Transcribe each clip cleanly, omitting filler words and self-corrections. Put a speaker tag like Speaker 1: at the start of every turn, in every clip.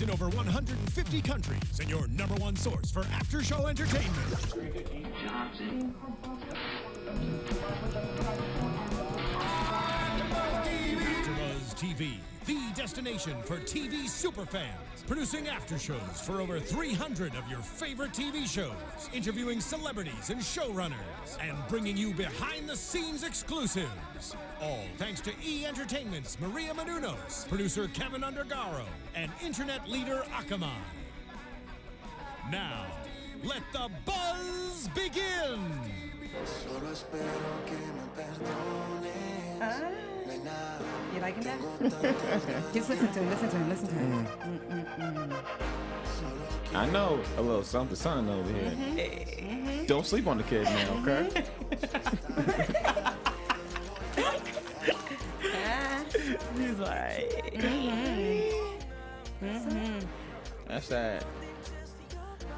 Speaker 1: in over 150 countries and your #1 source for after-show entertainment. AfterBuzz TV, the destination for TV superfans, producing aftershows for over 300 of your favorite TV shows, interviewing celebrities and showrunners, and bringing you behind-the-scenes exclusives. All thanks to E! Entertainment's Maria Menounos, producer Kevin Undergaro, and internet leader Akamai. Now, let the buzz begin!
Speaker 2: You liking that? Just listen to him.
Speaker 3: I know a little something over here. Don't sleep on the kid now, okay?
Speaker 4: He's like,
Speaker 3: That's that.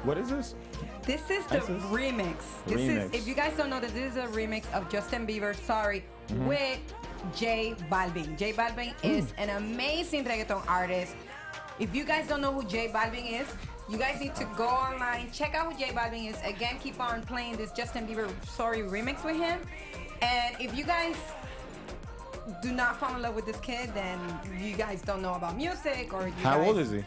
Speaker 3: What is this?
Speaker 2: This is the remix. This is, if you guys don't know, this is a remix of Justin Bieber, Sorry, with J Balvin. J Balvin is an amazing reggaeton artist. If you guys don't know who J Balvin is, you guys need to go online, check out who J Balvin is. Again, keep on playing this Justin Bieber Sorry remix with him. And if you guys do not fall in love with this kid, then you guys don't know about music, or
Speaker 3: How old is he?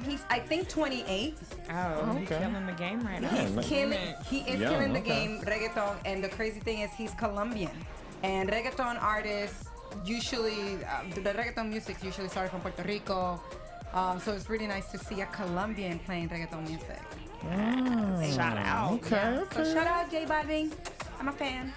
Speaker 2: He's, I think, 28.
Speaker 4: oh, he's killing the game right now.
Speaker 2: He is killing the
Speaker 3: okay.
Speaker 2: game, reggaeton, and the crazy thing is he's Colombian. And reggaeton artists usually, the reggaeton music usually started from Puerto Rico. So it's really nice to see a Colombian playing reggaeton music.
Speaker 4: Shout out.
Speaker 3: Okay.
Speaker 2: So shout out J Balvin. I'm a fan.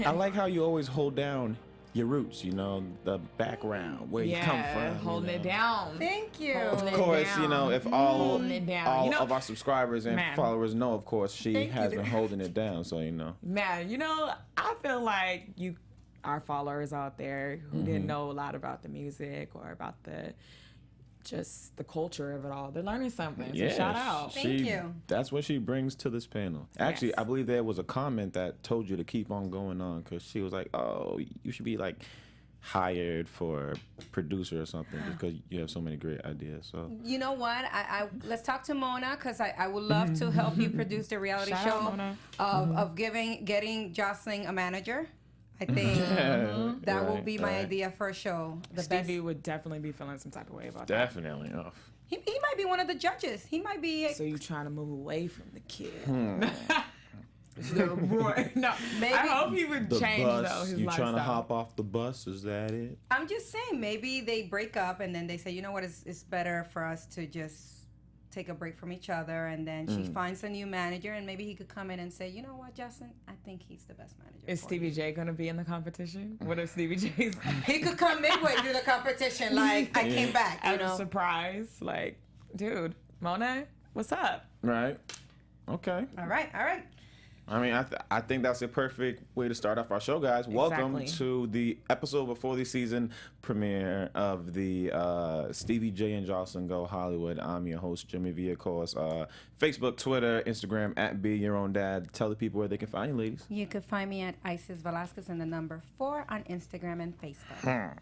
Speaker 3: I like how you always hold down your roots, you know, the background, where you come from.
Speaker 4: Holding
Speaker 3: you know.
Speaker 4: it down.
Speaker 2: Thanll you.
Speaker 3: Of course, you know, if all of our subscribers and followers know, of course, she has been holding it down, so you know.
Speaker 4: Man, you know, I feel like our followers out there who didn't know a lot about the music or about the culture of it all, they're learning something. So shout out.
Speaker 2: Thank you.
Speaker 3: That's what she brings to this panel. Actually, I believe there was a comment that told you to keep on going on, because she was like, oh, you should be like hired for producer or something because you have so many great ideas. So
Speaker 2: you know what? I let's talk to Mona, because I would love to help you produce the reality show of getting Joseline a manager. I think that will be my idea for a show.
Speaker 4: Stevie would definitely be feeling some type of way about
Speaker 3: definitely
Speaker 4: that.
Speaker 2: He might be one of the judges. He might be.
Speaker 4: So you trying to move away from the kid? No, maybe. I hope he would change though his
Speaker 3: you
Speaker 4: lifestyle.
Speaker 3: Trying to hop off the bus? Is that it?
Speaker 2: I'm just saying, maybe they break up and then they say, you know what, it's better for us to just take a break from each other, and then she finds a new manager, and maybe he could come in and say, you know what, Justin, I think he's the best manager.
Speaker 4: Is Stevie J gonna be in the competition? What if Stevie J's?
Speaker 2: He could come midway through the competition, like I came back, you know,
Speaker 4: surprise, like, dude, Monet, what's up?
Speaker 3: Right. Okay.
Speaker 2: All right.
Speaker 3: I mean, I think that's a perfect way to start off our show, guys. Welcome to the episode before the season premiere of the Stevie J and Joseline Go Hollywood. I'm your host, Jimmy Vibert. Facebook, Twitter, Instagram, @BeYourOwnDad. Tell the people where they can find you, ladies.
Speaker 2: You can find me at Isis Velazquez and the number 4 on Instagram and Facebook.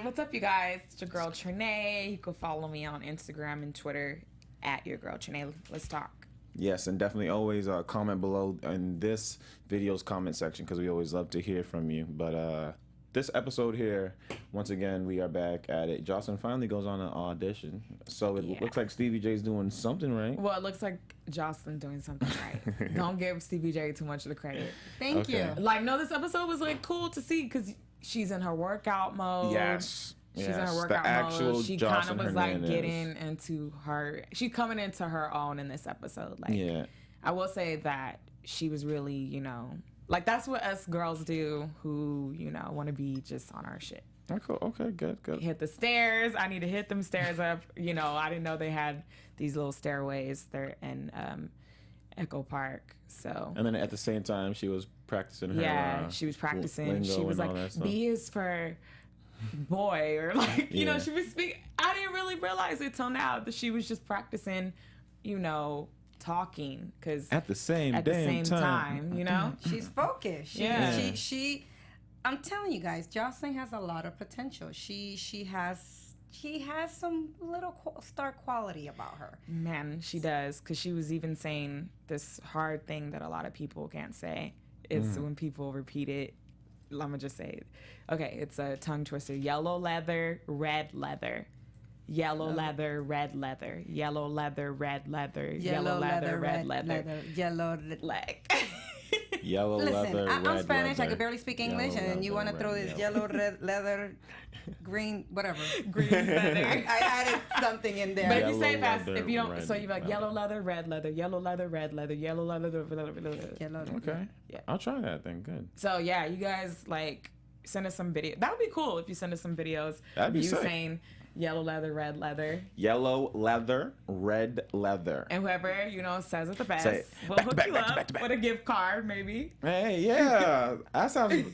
Speaker 4: What's up, you guys? It's your girl, Trene. You can follow me on Instagram and Twitter @YourGirlTrene. Let's talk.
Speaker 3: Yes, and definitely always comment below in this video's comment section, because we always love to hear from you. But this episode here, once again, we are back at it. Joseline finally goes on an audition. So it looks like Stevie J's doing something right.
Speaker 4: Well, it looks like Joseline doing something right. Don't give Stevie J too much of the credit.
Speaker 2: Thank you.
Speaker 4: Like, no, this episode was like cool to see because she's in her workout mode.
Speaker 3: Yes.
Speaker 4: She's in her workout mode. She kind of was like getting into her. She's coming into her own in this episode. Like, I will say that she was really, you know, like that's what us girls do who, you know, want to be just on our shit.
Speaker 3: Okay, good.
Speaker 4: Hit the stairs. I need to hit them stairs up. You know, I didn't know they had these little stairways there in Echo Park. So. And
Speaker 3: then at the same time, she was practicing her.
Speaker 4: Yeah, she was practicing. She was like, B is for boy, or like, you know, she was speaking. I didn't really realize it till now that she was just practicing, you know, talking, because
Speaker 3: at the same time,
Speaker 4: you know,
Speaker 2: she's focused. She I'm telling you guys, Joseline has a lot of potential. She has she has some little star quality about her.
Speaker 4: Man, she does, because she was even saying this hard thing that a lot of people can't say. It's when people repeat it. I'm gonna just say it. Okay, it's a tongue twister. Yellow leather, red leather. Yellow leather, red leather. Yellow leather, red leather. Yellow leather, red leather.
Speaker 2: Yellow
Speaker 4: like.
Speaker 3: Yellow leather, red
Speaker 2: I'm Spanish.
Speaker 3: leather.
Speaker 2: I can barely speak English, and you want to throw this yellow, red leather, green, whatever.
Speaker 4: Green leather.
Speaker 2: I added something in there.
Speaker 4: But if you say it fast, if you don't, so you're like yellow leather, red leather, yellow leather, red leather, yellow leather, red leather.
Speaker 2: Yellow.
Speaker 3: Okay.
Speaker 4: Yeah.
Speaker 3: I'll try that then. Good.
Speaker 4: So yeah, you guys like send us some video. That would be cool if you send us some videos.
Speaker 3: That'd be sick.
Speaker 4: Saying yellow leather, red leather.
Speaker 3: Yellow leather, red leather.
Speaker 4: And whoever, says it the best, we'll
Speaker 3: back
Speaker 4: hook
Speaker 3: back
Speaker 4: you
Speaker 3: back
Speaker 4: up with a gift card, maybe.
Speaker 3: Hey, yeah. That sounds right.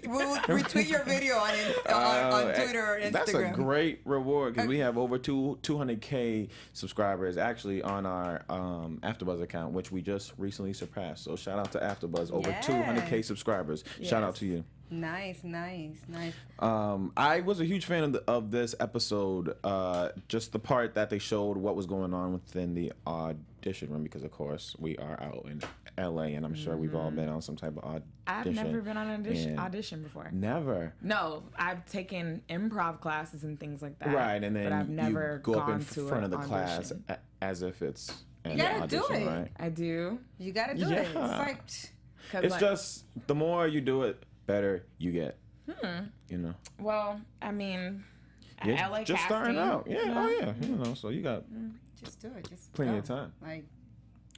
Speaker 2: We'll retweet your video on Twitter or Instagram.
Speaker 3: That's a great reward because we have over 200K subscribers actually on our AfterBuzz account, which we just recently surpassed. So shout out to AfterBuzz. Over 200K subscribers. Yes. Shout out to you.
Speaker 2: Nice.
Speaker 3: I was a huge fan of this episode. Just the part that they showed what was going on within the audition room, because of course we are out in LA, and I'm sure we've all been on some type of audition.
Speaker 4: I've never been on an audition before.
Speaker 3: Never.
Speaker 4: No, I've taken improv classes and things like that.
Speaker 3: Right, and then
Speaker 4: but I've never
Speaker 3: you go up in
Speaker 4: to
Speaker 3: front of the
Speaker 4: audition.
Speaker 3: class as if it's an
Speaker 2: You gotta
Speaker 3: audition,
Speaker 2: do it.
Speaker 3: right?
Speaker 4: I do.
Speaker 2: You gotta do it. It's like
Speaker 3: it's just the more you do it, better you get.
Speaker 4: Well, I mean,
Speaker 3: yeah,
Speaker 4: LA
Speaker 3: just
Speaker 4: casting,
Speaker 3: starting out. Yeah, so you got
Speaker 2: just do it. Just
Speaker 3: plenty of time.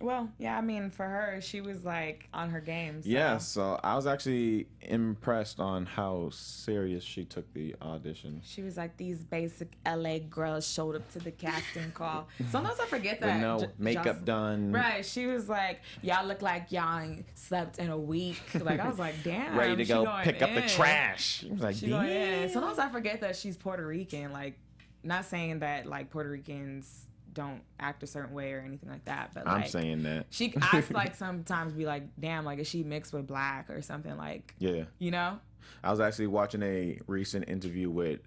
Speaker 4: Well, yeah, I mean, for her, she was like on her game. So.
Speaker 3: Yeah, so I was actually impressed on how serious she took the audition.
Speaker 4: She was like, these basic LA girls showed up to the casting call. Sometimes I forget that.
Speaker 3: With no makeup done.
Speaker 4: Right. She was like, y'all look like y'all ain't slept in a week. Like, I was like, damn.
Speaker 3: Ready to go pick up the trash. She was like, damn.
Speaker 4: Sometimes I forget that she's Puerto Rican. Like, not saying that, like, Puerto Ricans don't act a certain way or anything like that, but like,
Speaker 3: I'm saying that
Speaker 4: I like sometimes be like, damn, like is she mixed with black or something, like,
Speaker 3: I was actually watching a recent interview with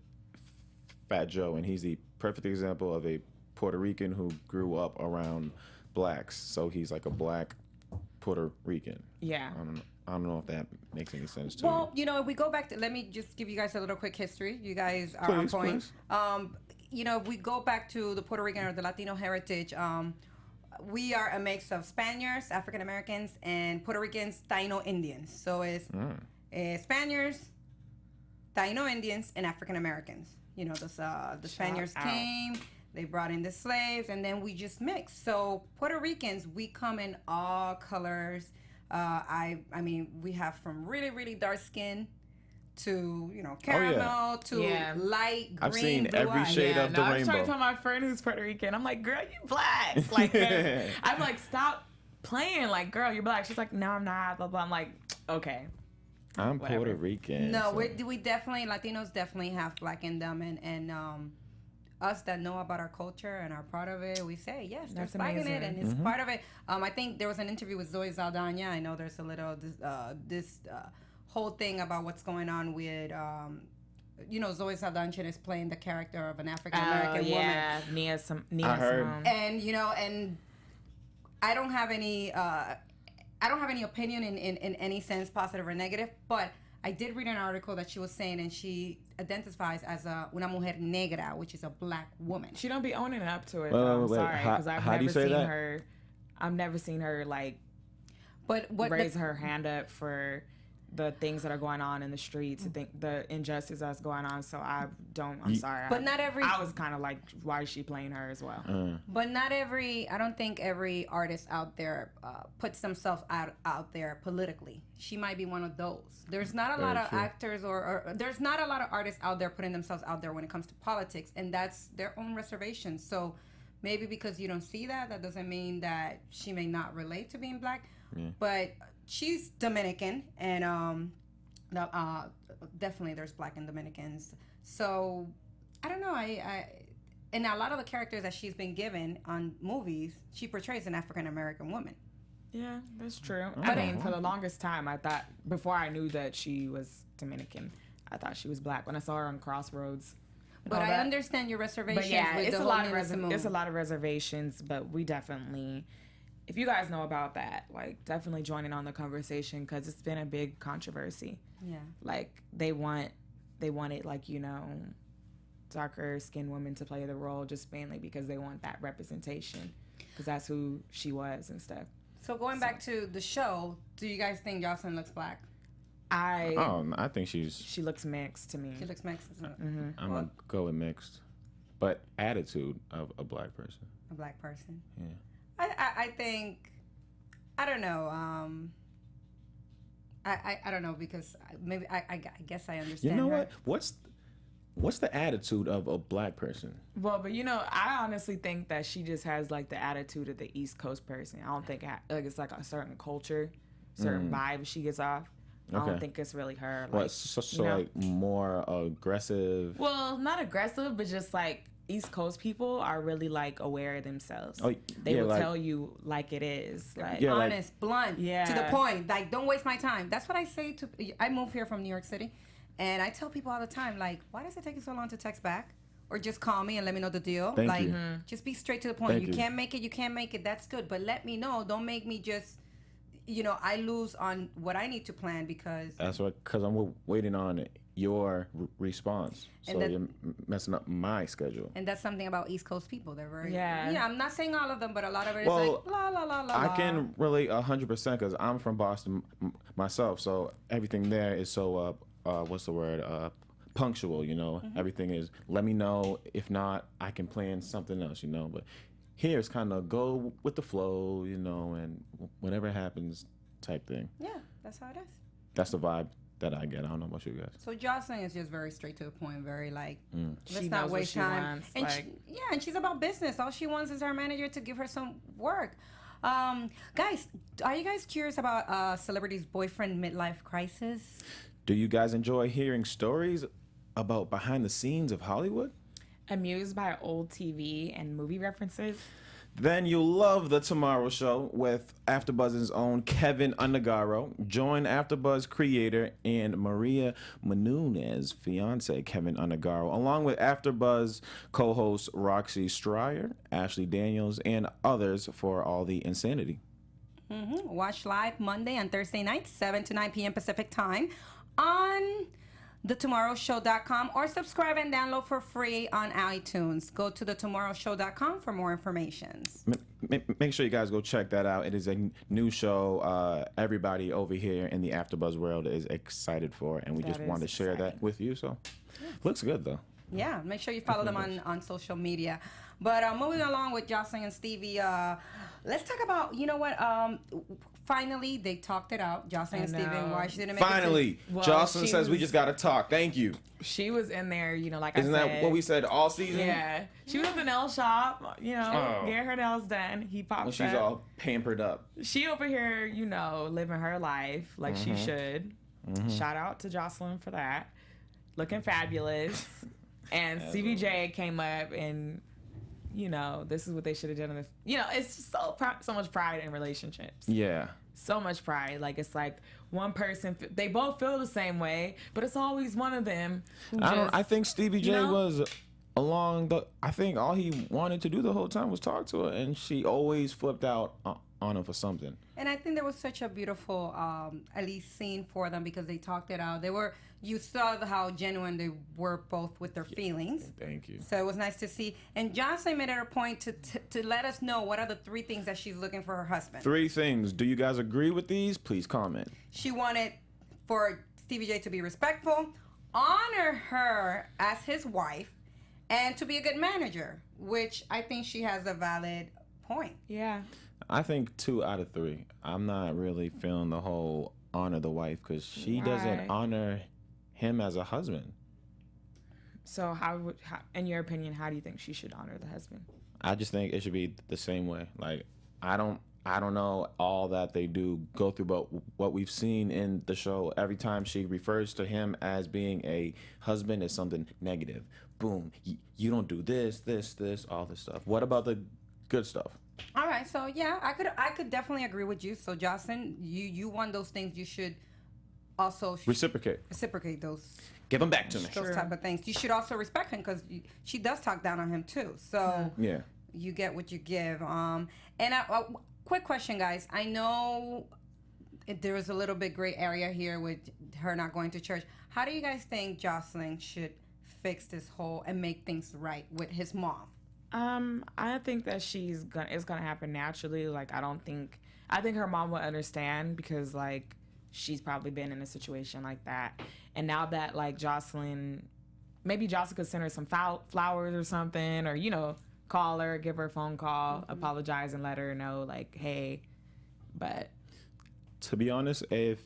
Speaker 3: Fat Joe, and he's the perfect example of a Puerto Rican who grew up around blacks, so he's like a black Puerto Rican. I don't know if that makes any sense to you.
Speaker 2: Well, if we go back to, let me just give you guys a little quick history. You guys are on point. If we go back to the Puerto Rican or the Latino heritage, we are a mix of Spaniards, African Americans, and Puerto Ricans, Taino Indians. So it's Spaniards, Taino Indians, and African Americans. The Spaniards came, they brought in the slaves, and then we just mixed. So Puerto Ricans, we come in all colors. I mean, we have from really, really dark skin to caramel to light green.
Speaker 3: I've seen
Speaker 2: blue
Speaker 3: every
Speaker 2: eyes.
Speaker 3: shade of the rainbow.
Speaker 4: I was trying to tell my friend who's Puerto Rican. I'm like, girl, you black. Like, I'm like, stop playing. Like, girl, you're black. She's like, no, I'm not. Blah blah. I'm like, okay.
Speaker 3: I'm Puerto Rican.
Speaker 2: No, we definitely, Latinos definitely have black in them, and us that know about our culture and are part of it, we say yes, there's black in it, and it's part of it. I think there was an interview with Zoe Saldana. I know there's a little this whole thing about what's going on with Zoe Saldana is playing the character of an African American woman.
Speaker 4: Nia
Speaker 3: I heard.
Speaker 4: Simone.
Speaker 2: And and I don't have any opinion in any sense, positive or negative, but I did read an article that she was saying, and she identifies as una mujer negra, which is a black woman.
Speaker 4: She don't be owning up to it. I'm sorry, because I've never seen her. I've never seen her raise her hand up for the things that are going on in the streets, the injustice that's going on. So I'm sorry.
Speaker 2: But not every.
Speaker 4: I was kind of like, why is she playing her as well?
Speaker 2: But not every. I don't think every artist out there puts themselves out there politically. She might be one of those. There's not a lot of actors or there's not a lot of artists out there putting themselves out there when it comes to politics, and that's their own reservations. So maybe because you don't see that doesn't mean that she may not relate to being black. But she's Dominican, and definitely there's black and Dominicans. So I don't know. And a lot of the characters that she's been given on movies, she portrays an African American woman.
Speaker 4: Yeah, that's true. I mean, for the longest time, I thought, before I knew that she was Dominican, I thought she was black. When I saw her on Crossroads.
Speaker 2: But I understand your reservations.
Speaker 4: But yeah,
Speaker 2: with
Speaker 4: it's
Speaker 2: the
Speaker 4: a lot of
Speaker 2: it's
Speaker 4: a lot of reservations. But we definitely, if you guys know about that, like definitely join in on the conversation because it's been a big controversy.
Speaker 2: Yeah,
Speaker 4: like they wanted like darker skinned women to play the role just mainly because they want that representation because that's who she was and stuff.
Speaker 2: So going back to the show, do you guys think Joseline looks black?
Speaker 3: I think she
Speaker 4: looks mixed to me.
Speaker 2: She looks mixed.
Speaker 3: I'm gonna go with mixed, but attitude of a black person.
Speaker 2: A black person.
Speaker 3: Yeah.
Speaker 2: I think I don't know. I don't know because maybe I guess I understand.
Speaker 3: You know
Speaker 2: her.
Speaker 3: What's the attitude of a black person?
Speaker 4: Well, but I honestly think that she just has like the attitude of the East Coast person. I don't think it's like a certain culture, certain vibe she gets off. I don't think it's really her. Like,
Speaker 3: like more aggressive?
Speaker 4: Well, not aggressive, but just like East Coast people are really like aware of themselves.
Speaker 3: Oh,
Speaker 4: they will tell you like it is. Like
Speaker 2: honest, blunt, to the point. Like, don't waste my time. That's what I say to. I moved here from New York City, and I tell people all the time, like, why does it take you so long to text back? Or just call me and let me know the deal.
Speaker 3: Thank you.
Speaker 2: Just be straight to the point. You can't make it. You can't make it. That's good. But let me know. Don't make me just. I lose on what I need to plan because... That's what,
Speaker 3: because I'm waiting on your response. So you're messing up my schedule.
Speaker 2: And that's something about East Coast people. They're very... Yeah, I'm not saying all of them, but a lot of it is like, la, la, la, la,
Speaker 3: I can relate 100% because I'm from Boston myself. So everything there is so, what's the word? Punctual, Everything is, let me know. If not, I can plan something else, But... here it's kind of go with the flow, and whatever happens type thing.
Speaker 2: Yeah, that's how it is.
Speaker 3: That's the vibe that I get. I don't know about you guys.
Speaker 2: So Joseline is just very straight to the point, very like, let's
Speaker 4: she
Speaker 2: not waste time.
Speaker 4: Wants, and
Speaker 2: and she's about business. All she wants is her manager to give her some work. Guys, are you guys curious about celebrity's boyfriend midlife crisis?
Speaker 3: Do you guys enjoy hearing stories about behind the scenes of Hollywood?
Speaker 4: Amused by old TV and movie references?
Speaker 3: Then you'll love The Tomorrow Show with AfterBuzz's own Kevin Undergaro. Join AfterBuzz creator and Maria Menounos' fiance, Kevin Undergaro, along with AfterBuzz co-hosts Roxy Stryer, Ashley Daniels, and others for all the insanity.
Speaker 2: Watch live Monday and Thursday nights, 7 to 9 p.m. Pacific time on thetomorrowshow.com or subscribe and download for free on iTunes. Go to thetomorrowshow.com for more information.
Speaker 3: Make sure you guys go check that out. It is a new show everybody over here in the AfterBuzz world is excited for, and we just want to share that with you. So, looks good, though.
Speaker 2: Yeah, make sure you follow them on social media. But moving along with Joseline and Stevie, let's talk about, finally, they talked it out. Joseline and Stevie, why she didn't make
Speaker 3: it. Joseline says we just got to talk. Thank you.
Speaker 4: She was in there, like
Speaker 3: Isn't that what we said all season?
Speaker 4: Yeah. She was in the nail shop, getting her nails done. He popped up.
Speaker 3: She's all pampered up.
Speaker 4: She over here, living her life like she should. Shout out to Joseline for that. Looking fabulous. And Stevie J came up and... this is what they should have done. It's just so much pride in relationships.
Speaker 3: Yeah.
Speaker 4: So much pride. Like, it's like one person, they both feel the same way, but it's always one of them who
Speaker 3: I think Stevie J was I think all he wanted to do the whole time was talk to her, and she always flipped out on him for something.
Speaker 2: And I think there was such a beautiful, at least scene for them because they talked it out. You saw how genuine they were both with their feelings.
Speaker 3: Thank you.
Speaker 2: So it was nice to see. And Joseline made it a point to let us know what are the 3 things that she's looking for her husband.
Speaker 3: 3 things. Do you guys agree with these? Please comment.
Speaker 2: She wanted for Stevie J to be respectful, honor her as his wife, and to be a good manager, which I think she has a valid point.
Speaker 4: Yeah.
Speaker 3: I think 2 out of 3. I'm not really feeling the whole honor the wife because she doesn't honor him as a husband.
Speaker 4: So how, in your opinion, how do you think she should honor the husband?
Speaker 3: I just think it should be the same way. Like, I don't know all that they do go through, but what we've seen in the show, every time she refers to him as being a husband is something negative. Boom, you don't do this, all this stuff. What about the good stuff?
Speaker 2: All right, so yeah, I could definitely agree with you. So Joseline, you want those things, you should also
Speaker 3: reciprocate
Speaker 2: those.
Speaker 3: Give them back to me.
Speaker 2: Those type of things. You should also respect him because she does talk down on him too. So
Speaker 3: yeah,
Speaker 2: you get what you give. And quick question, guys. I know there is a little bit gray area here with her not going to church. How do you guys think Joseline should fix this whole and make things right with his mom?
Speaker 4: I think that it's gonna happen naturally. Like I think her mom will understand because like she's probably been in a situation like that. And now that like maybe Joseline could send her some flowers or something, or you know, call her, give her a phone call, apologize, and let her know like, hey. But
Speaker 3: to be honest, if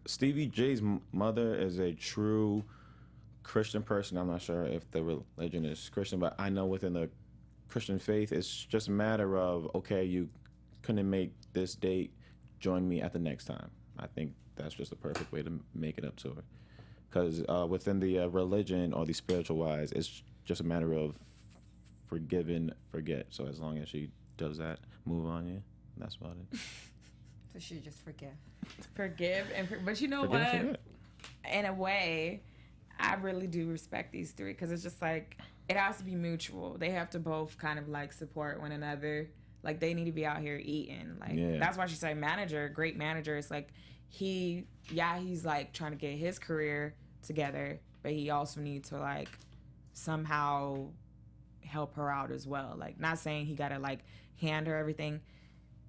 Speaker 3: Stevie J's mother is a true Christian person, I'm not sure if the religion is Christian, but I know within the Christian faith, it's just a matter of, okay, you couldn't make this date, join me at the next time. I think that's just a perfect way to make it up to her. Because within the religion or the spiritual wise, it's just a matter of forgive and forget. So as long as she does that, move on, yeah, that's about it.
Speaker 2: So she just forgive.
Speaker 4: But you know what? In a way, I really do respect these three because it's just like it has to be mutual. They have to both kind of like support one another. Like they need to be out here eating. Like that's why she said manager, great manager. It's like he's like trying to get his career together, but he also needs to like somehow help her out as well. Like not saying he gotta like hand her everything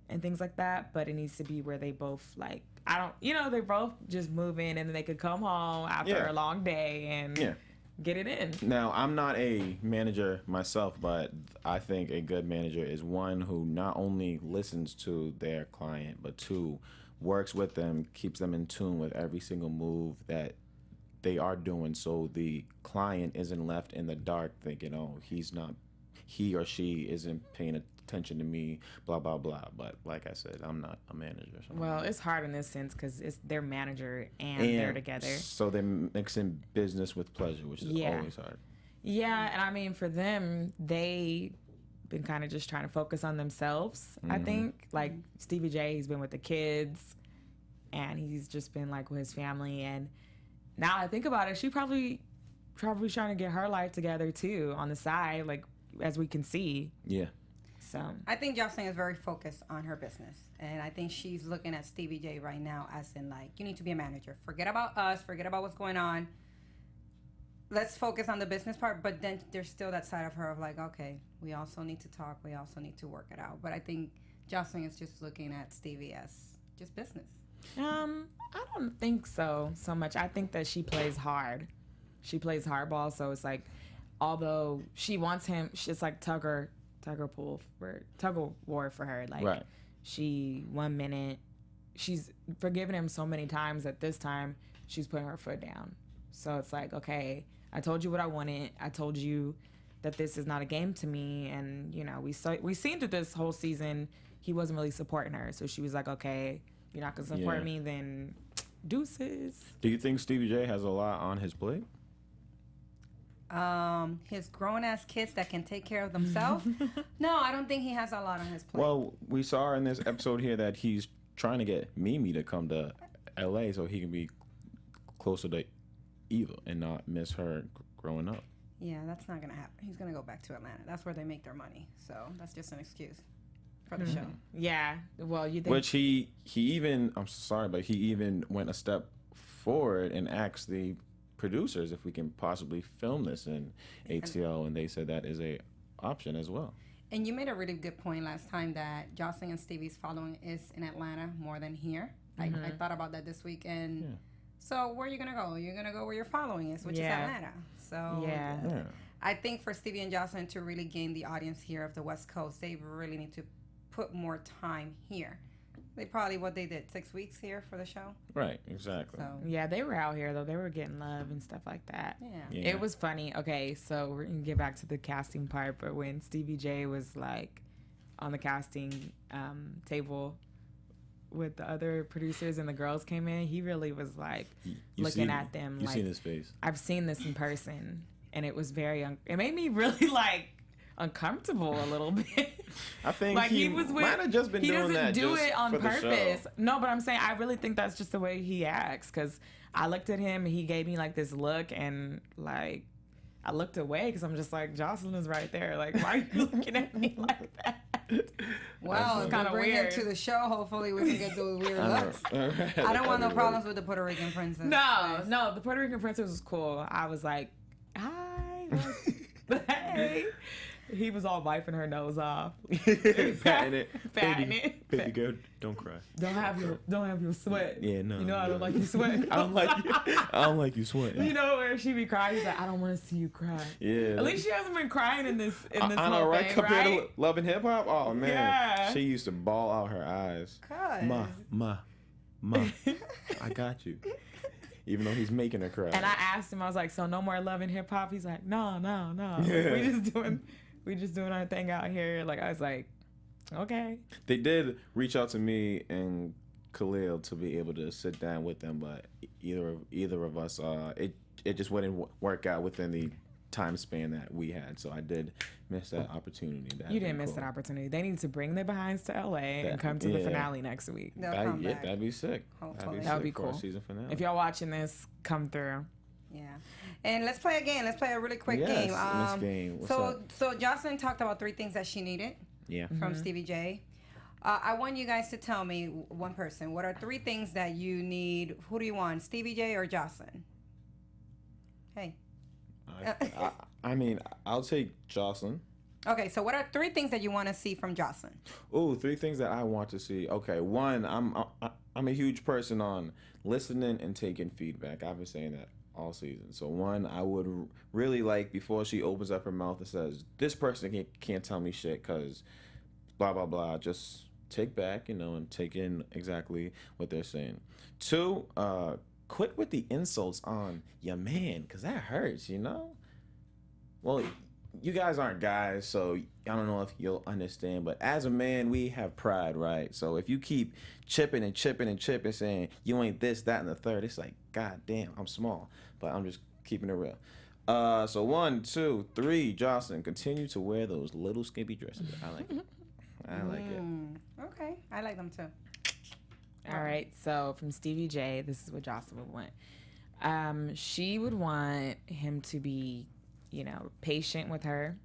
Speaker 4: and things like that, but it needs to be where they both like they're both just moving and then they could come home after a long day and get it in.
Speaker 3: Now, I'm not a manager myself, but I think a good manager is one who not only listens to their client, but two, works with them, keeps them in tune with every single move that they are doing, so the client isn't left in the dark thinking, oh, he or she isn't paying attention to me, blah, blah, blah. But like I said, I'm not a manager. So
Speaker 4: well, it's hard in this sense because it's their manager and they're together. So
Speaker 3: they're mixing business with pleasure, which is always hard.
Speaker 4: Yeah, and I mean, for them, they been kind of just trying to focus on themselves, I think. Like Stevie J, he's been with the kids and he's just been like with his family. And now I think about it, she probably trying to get her life together too on the side, like as we can see.
Speaker 3: Yeah.
Speaker 2: So I think Joseline is very focused on her business, and I think she's looking at Stevie J right now as in like, you need to be a manager. Forget about us. Forget about what's going on. Let's focus on the business part. But then there's still that side of her of like, okay, we also need to talk. We also need to work it out. But I think Joseline is just looking at Stevie as just business.
Speaker 4: I don't think so much. I think that she plays hard. She plays hardball. So it's like, although she wants him, it's like tug of war for her. Like she 1 minute she's forgiven him so many times that this time she's putting her foot down. So it's like, okay, I told you what I wanted. I told you that this is not a game to me. And you know, we seen through this whole season he wasn't really supporting her. So she was like, okay, you're not gonna support me, then deuces.
Speaker 3: Do you think Stevie J has a lot on his plate?
Speaker 2: His grown-ass kids that can take care of themselves? No, I don't think he has a lot on his plate.
Speaker 3: Well, we saw in this episode here that he's trying to get Mimi to come to L.A. so he can be closer to Eva and not miss her growing up.
Speaker 2: Yeah, that's not going to happen. He's going to go back to Atlanta. That's where they make their money. So that's just an excuse for the show.
Speaker 4: Yeah. Well, you think...
Speaker 3: Which he even, I'm sorry, but he even went a step forward and asked the producers if we can possibly film this in ATL, and they said that is a option as well.
Speaker 2: And you made a really good point last time that Joseline and Stevie's following is in Atlanta more than here. I thought about that this week, and so where are you gonna go? You're gonna go where your following is, which is Atlanta. So I think for Stevie and Joseline to really gain the audience here of the West Coast, they really need to put more time here. They probably, what they did, 6 weeks here for the show?
Speaker 3: Right, exactly.
Speaker 2: So.
Speaker 4: Yeah, they were out here, though. They were getting love and stuff like that.
Speaker 2: Yeah.
Speaker 4: It was funny. Okay, so we're going to get back to the casting part, but when Stevie J was, like, on the casting table with the other producers and the girls came in, he really was, like, looking at them.
Speaker 3: You've
Speaker 4: like,
Speaker 3: seen his face.
Speaker 4: I've seen this in person, and it was very it made me really, like, uncomfortable a little bit.
Speaker 3: I think like he might have just been doing that.
Speaker 4: He doesn't do it on
Speaker 3: for
Speaker 4: purpose. No, but I'm saying I really think that's just the way he acts. Because I looked at him and he gave me like this look, and like I looked away because I'm just like, Joseline is right there. Like, why are you looking at me like that?
Speaker 2: Well, if we bring him to the show, hopefully we can get those weird looks. I don't want no problems with the Puerto Rican princess.
Speaker 4: No, the Puerto Rican princess was cool. I was like, hi, hey. He was all wiping her nose off,
Speaker 3: patting it.
Speaker 4: Baby
Speaker 3: girl, don't cry.
Speaker 4: Don't have your sweat.
Speaker 3: Yeah, no.
Speaker 4: You know I don't like you sweating.
Speaker 3: I don't like you sweating.
Speaker 4: You know where she be crying? She's like, I don't want to see you cry.
Speaker 3: Yeah.
Speaker 4: At least she hasn't been crying in this
Speaker 3: I know, right? Compared to Love and Hip Hop, oh man,
Speaker 4: yeah.
Speaker 3: She used to bawl out her eyes. Ma, I got you. Even though he's making her cry.
Speaker 4: And I asked him, I was like, so no more Love and Hip Hop? He's like, no.
Speaker 3: Yeah.
Speaker 4: We just doing our thing out here. Like, I was like, okay.
Speaker 3: They did reach out to me and Khalil to be able to sit down with them, but either of us, it just wouldn't work out within the time span that we had. So I did miss that opportunity.
Speaker 4: You didn't miss that opportunity. They need to bring their behinds to LA and come to the finale next week.
Speaker 3: That'd be sick.
Speaker 4: That would be cool.
Speaker 3: Season finale.
Speaker 4: If y'all watching this, come through.
Speaker 2: Yeah. And let's play a game. Let's play a really quick game.
Speaker 3: What's up?
Speaker 2: So Joseline talked about 3 things that she needed from Stevie J. I want you guys to tell me, one person, what are 3 things that you need? Who do you want, Stevie J or Joseline? Hey.
Speaker 3: I mean, I'll take Joseline.
Speaker 2: Okay, so what are 3 things that you want to see from Joseline?
Speaker 3: Oh, 3 things that I want to see. Okay, one, I'm a huge person on listening and taking feedback. I've been saying that all season. So one, I would really like, before she opens up her mouth and says, this person can't tell me shit because blah, blah, blah, just take back, and take in exactly what they're saying. 2, quit with the insults on your man, because that hurts, Well, you guys aren't guys, so I don't know if you'll understand, but as a man, we have pride, right? So if you keep chipping and saying, you ain't this, that, and the third, it's like, God damn, I'm small, but I'm just keeping it real. So 1, 2, 3, Joseline, continue to wear those little skimpy dresses. I like it. I like it.
Speaker 2: Okay, I like them too.
Speaker 4: All right, so from Stevie J, this is what Joseline would want. She would want him to be, patient with her,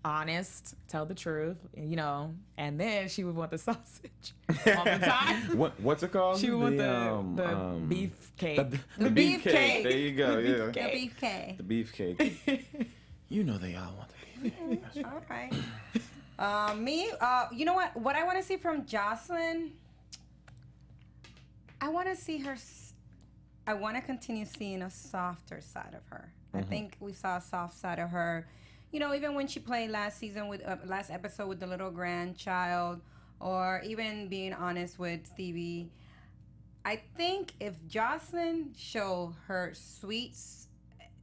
Speaker 4: honest, tell the truth, and then she would want the sausage all the time.
Speaker 3: What's it called?
Speaker 4: She would want the beef cake.
Speaker 2: The beef cake.
Speaker 3: There you go.
Speaker 2: The beef cake.
Speaker 3: The beef cake. They all want the beef cake.
Speaker 2: All right. Me, you know what? What I want to see from Joseline, I want to see her. I want to continue seeing a softer side of her. I think we saw a soft side of her. Even when she played last episode with the little grandchild, or even being honest with Stevie. I think if Joseline showed her sweet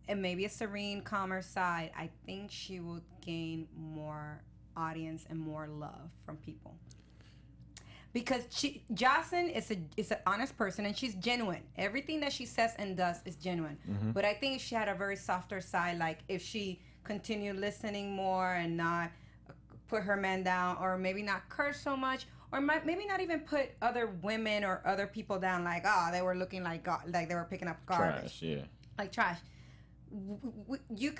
Speaker 2: and maybe a serene, calmer side, I think she would gain more audience and more love from people. Because Joseline is an honest person and she's genuine. Everything that she says and does is genuine. But I think if she had a very softer side, like if she continued listening more and not put her man down, or maybe not curse so much, or maybe not even put other women or other people down, like, they were looking like they were picking up garbage.
Speaker 3: Trash, yeah.
Speaker 2: Like trash. You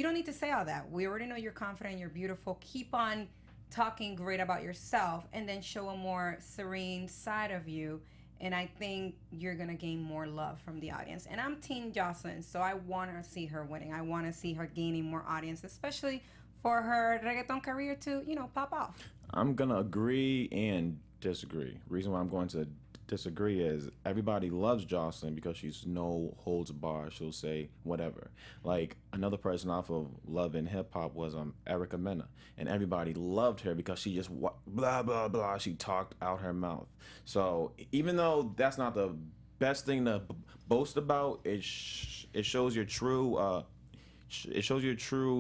Speaker 2: don't need to say all that. We already know you're confident, you're beautiful. Keep on talking great about yourself, and then show a more serene side of you, and I think you're gonna gain more love from the audience. And I'm Team Joseline, so I want to see her winning. I want to see her gaining more audience, especially for her reggaeton career to pop off.
Speaker 3: I'm gonna agree and disagree. Reason why I'm going to disagree is everybody loves Joseline because she's no holds bar. She'll say whatever. Like another person off of Love and Hip Hop was Erica Mena, and everybody loved her because she just blah blah blah. She talked out her mouth. So even though that's not the best thing to boast about, it shows your true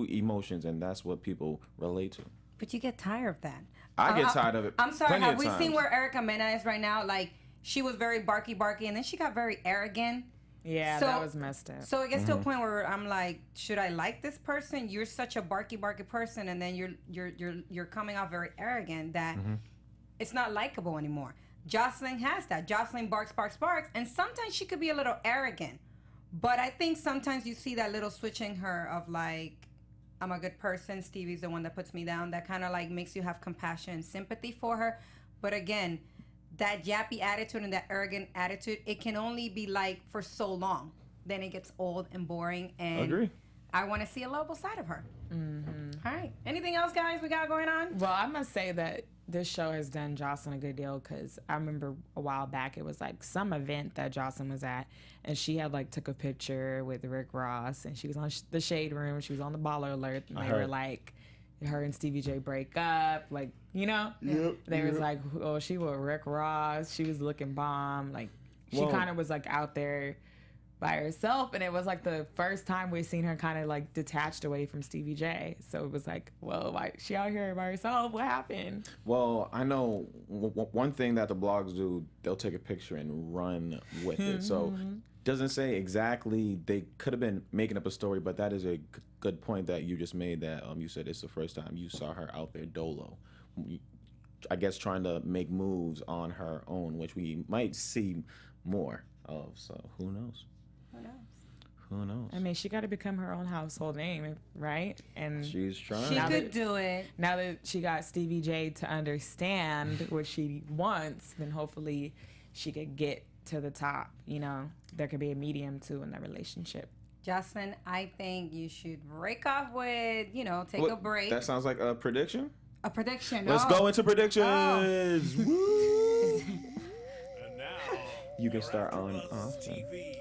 Speaker 3: emotions, and that's what people relate to.
Speaker 2: But you get tired of that.
Speaker 3: I get tired of it.
Speaker 2: I'm sorry. Have we seen where Erica Mena is right now? Like, she was very barky, and then she got very arrogant.
Speaker 4: Yeah, that was messed up.
Speaker 2: So it gets to a point where I'm like, should I like this person? You're such a barky person, and then you're coming off very arrogant that it's not likable anymore. Joseline has that. Joseline barks, and sometimes she could be a little arrogant. But I think sometimes you see that little switch in her of like, I'm a good person, Stevie's the one that puts me down. That kind of like makes you have compassion and sympathy for her. But again, that yappy attitude and that arrogant attitude, it can only be like for so long. Then it gets old and boring. And
Speaker 3: agree.
Speaker 2: I want to see a lovable side of her. All right. Anything else, guys, we got going on?
Speaker 4: Well, I must say that this show has done Joseline a good deal, because I remember a while back it was like some event that Joseline was at, and she had like took a picture with Rick Ross, and she was on the Shade Room. She was on the Baller Alert, and they were like, her and Stevie J break up, like, you know? They was like, oh, she was Rick Ross. She was looking bomb. Like, she kind of was like out there by herself, and it was like the first time we've seen her kind of like detached away from Stevie J. So it was like, well, why she out here by herself? What happened?
Speaker 3: Well, I know one thing that the blogs do, they'll take a picture and run with it. So doesn't say exactly, they could have been making up a story, but that is a good point that you just made, that you said it's the first time you saw her out there dolo. I guess trying to make moves on her own, which we might see more of. So who knows? Who knows?
Speaker 4: I mean, she got to become her own household name, right? And
Speaker 3: she's trying.
Speaker 2: She could do it.
Speaker 4: Now that she got Stevie J to understand what she wants, then hopefully she could get to the top. You know, there could be a medium too in that relationship.
Speaker 2: Joseline, I think you should break off with, take a break.
Speaker 3: That sounds like a prediction.
Speaker 2: A prediction.
Speaker 3: Let's go into predictions. Woo!
Speaker 1: And now,
Speaker 3: You can start on
Speaker 1: TV.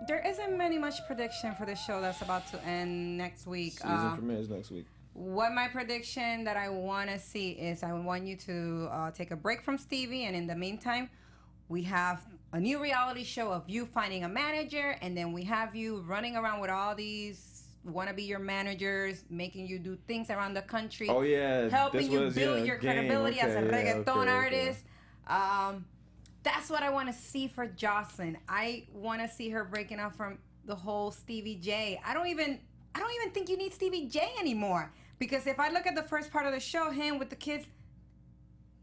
Speaker 2: There isn't much prediction for the show that's about to end next week.
Speaker 3: Season premieres next week.
Speaker 2: What my prediction that I want to see is, I want you to take a break from Stevie, and in the meantime, we have a new reality show of you finding a manager, and then we have you running around with all these wanna-be your managers, making you do things around the country.
Speaker 3: Oh yeah,
Speaker 2: helping you build your credibility as a reggaeton artist. That's what I want to see for Joseline. I want to see her breaking out from the whole Stevie J. I don't even think you need Stevie J anymore, because if I look at the first part of the show, him with the kids,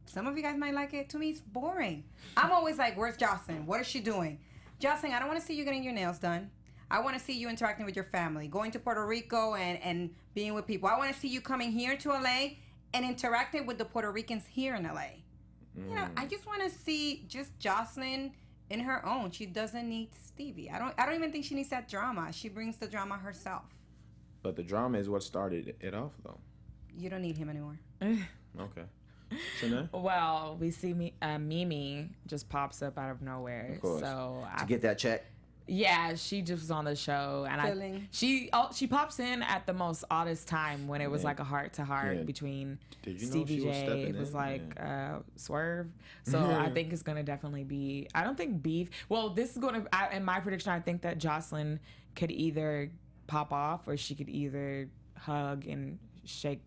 Speaker 2: some of you guys might like it. To me, it's boring. I'm always like, where's Joseline? What is she doing? Joseline, I don't want to see you getting your nails done. I want to see you interacting with your family, going to Puerto Rico and being with people. I want to see you coming here to LA and interacting with the Puerto Ricans here in LA. I just want to see just Joseline in her own. She doesn't need Stevie. I don't even think she needs that drama. She brings the drama herself.
Speaker 3: But the drama is what started it off, though.
Speaker 2: You don't need him anymore.
Speaker 3: Okay. Trene?
Speaker 4: Well, we see Mimi just pops up out of nowhere.
Speaker 3: Of course.
Speaker 4: So
Speaker 5: to get that check.
Speaker 4: Yeah, she just was on the show, and she pops in at the most oddest time when it was like a heart-to-heart between Stevie J. It was like swerve. So I think it's gonna definitely be. I don't think beef. Well, this is gonna. In my prediction, I think that Joseline could either pop off, or she could either hug and shake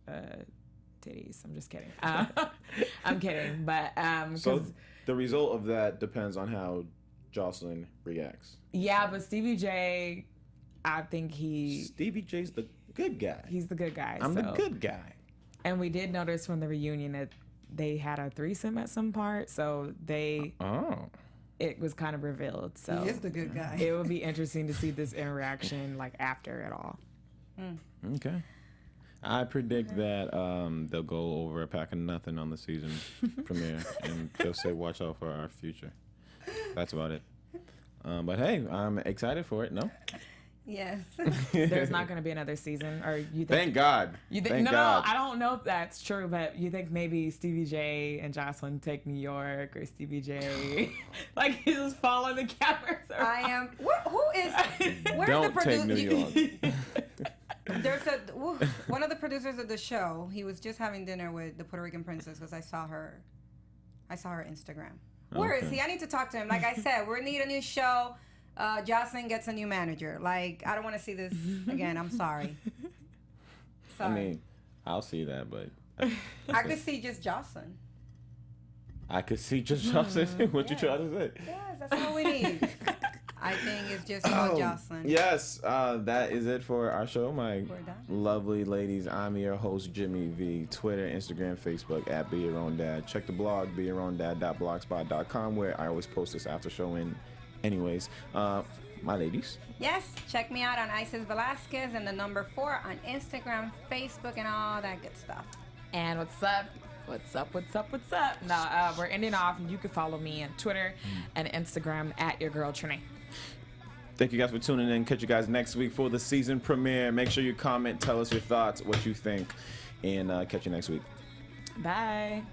Speaker 4: titties. I'm just kidding. I'm kidding, but
Speaker 3: so the result of that depends on how Joseline reacts.
Speaker 4: Yeah, but Stevie J, I think
Speaker 3: Stevie J's the good guy.
Speaker 4: He's the good guy.
Speaker 3: I'm the good guy.
Speaker 4: And we did notice from the reunion that they had a threesome at some part, so it was kind of revealed. So
Speaker 2: he is the good guy.
Speaker 4: It would be interesting to see this interaction like after it all.
Speaker 3: Okay. I predict that they'll go over a pack of nothing on the season premiere, and they'll say, "Watch out for our future." That's about it. But hey, I'm excited for it. No?
Speaker 2: Yes.
Speaker 4: There's not going to be another season, or you think?
Speaker 3: Thank God.
Speaker 4: Thank God. No, I don't know if that's true, but you think maybe Stevie J and Joseline take New York, or Stevie J like he's just following the cameras around?
Speaker 2: I am. Who is? Where's
Speaker 3: don't
Speaker 2: the
Speaker 3: take New York.
Speaker 2: There's one of the producers of the show. He was just having dinner with the Puerto Rican princess, because I saw her Instagram. Where is he? I need to talk to him. Like I said, we need a new show. Joseline gets a new manager. Like, I don't want to see this again. I'm sorry.
Speaker 3: I mean, I'll see that, but
Speaker 2: I could see just Joseline.
Speaker 3: I could see just Joseline. What you trying to say?
Speaker 2: Yes, that's all we need. I think it's just about Joseline.
Speaker 3: Yes, that is it for our show, my lovely ladies. I'm your host, Jimmy V. Twitter, Instagram, Facebook, at Be Your Own Dad. Check the blog, beyourowndad.blogspot.com, where I always post this after show in. Anyways, my ladies.
Speaker 2: Yes, check me out on Isis Velazquez and the number 4 on Instagram, Facebook, and all that good stuff.
Speaker 4: And what's up? Now, we're ending off, and you can follow me on Twitter and Instagram at your girl Trene.
Speaker 3: Thank you guys for tuning in. Catch you guys next week for the season premiere. Make sure you comment, tell us your thoughts, what you think, and catch you next week.
Speaker 4: Bye.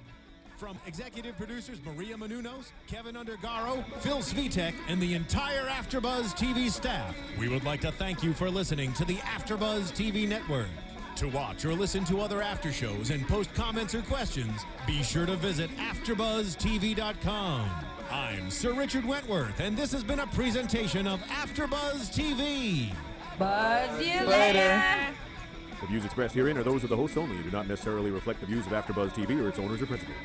Speaker 1: From executive producers Maria Menounos, Kevin Undergaro, Phil Svitek, and the entire AfterBuzz TV staff, we would like to thank you for listening to the AfterBuzz TV network. To watch or listen to other after shows and post comments or questions, be sure to visit AfterBuzzTV.com. I'm Sir Richard Wentworth, and this has been a presentation of AfterBuzz TV.
Speaker 2: Buzz you later.
Speaker 5: The views expressed herein are those of the hosts only and do not necessarily reflect the views of AfterBuzz TV or its owners or principals.